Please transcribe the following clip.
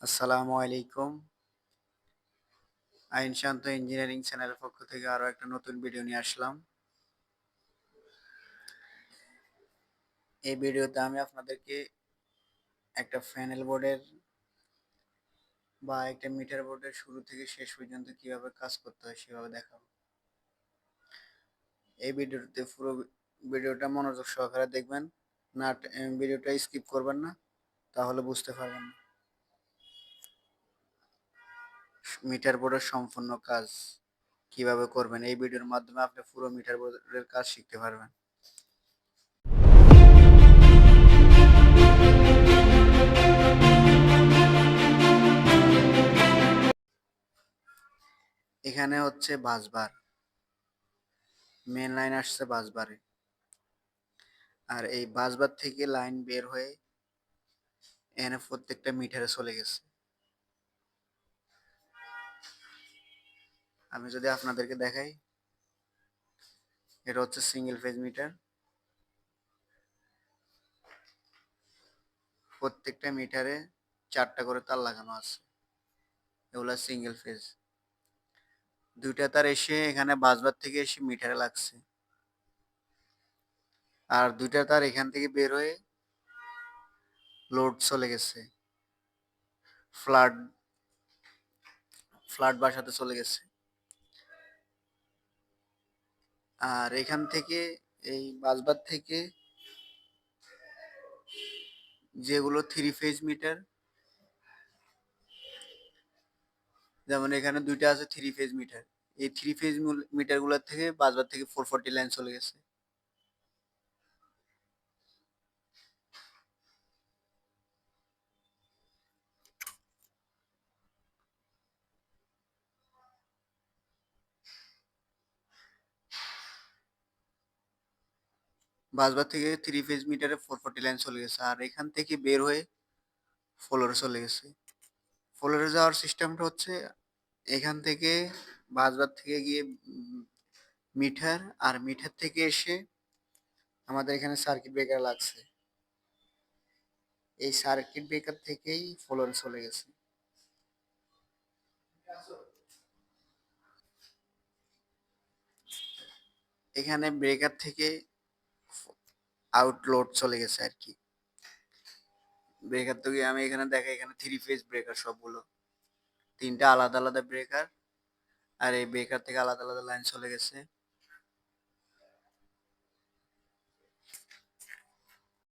আসসালামু আলাইকুম। আইন শান্ত ইঞ্জিনিয়ারিং চ্যানেলের পক্ষ থেকে আরো একটা নতুন ভিডিও নিয়ে আসলাম। এই ভিডিওতে আমি আপনাদেরকে একটা প্যানেল বোর্ডের বা একটা মিটার বোর্ডের শুরু থেকে শেষ পর্যন্ত কিভাবে কাজ করতে হয় সেভাবে দেখাবো। এই ভিডিওতে পুরো ভিডিওটা মনোযোগ সহকারে দেখবেন, না ভিডিওটা স্কিপ করবেন না, তাহলে বুঝতে পারবেন না মিটার বোর্ডের সম্পূর্ণ কাজ কিভাবে করবেন। এই ভিডিওর মাধ্যমে আপনি পুরো মিটার বোর্ডের কাজ শিখতে পারবেন। এখানে হচ্ছে বাসবার, মেন লাইন আসছে বাসবারে, আর এই বাসবার থেকে লাইন বের হয়ে এখানে প্রত্যেকটা মিটারে চলে গেছে। আমি যদি আপনাদেরকে দেখাই, এটা হচ্ছে সিঙ্গেল ফেজ মিটার। প্রত্যেকটা মিটারে 4টা করে তার লাগানো আছে, এগুলা সিঙ্গেল ফেজ। 2টা তার এসে এখানে বাসবার থেকে এসে মিটারে লাগছে, আর 2টা তার এখান থেকে বের হয়ে লোড চলে গেছে, ফ্লাড ফ্লাড বাসাতে চলে গেছে। আর এখান থেকে এই বাসবার থেকে যেগুলো 3 ফেজ মিটার, যেমন এখানে 2টা আছে 3 ফেজ মিটার, এই 3 ফেজ মিটার গুলোর থেকে বাসবার থেকে 440 লাইন চলে গেছে। বাসবার থেকে 3 ফেজ মিটারে 440 লাইন চলে গেছে, আর এখান থেকে বের হয়ে ফ্লোরে চলে গেছে। ফ্লোরে যাওয়ার সিস্টেমটা হচ্ছে এখান থেকে বাসবার থেকে গিয়ে মিটার, আর মিটার থেকে এসে আমাদের এখানে সার্কিট ব্রেকার লাগছে, এই সার্কিট ব্রেকার থেকেই ফ্লোরে চলে গেছে। এখানে ব্রেকার থেকে আউটলোড চলে গেছে আর কি। ব্রেকার থেকে আমি এখানে দেখাই, এখানে 3 ফেজ ব্রেকার সবগুলো, 3টা আলাদা আলাদা ব্রেকার, আর এই ব্রেকার থেকে আলাদা আলাদা লাইন চলে গেছে।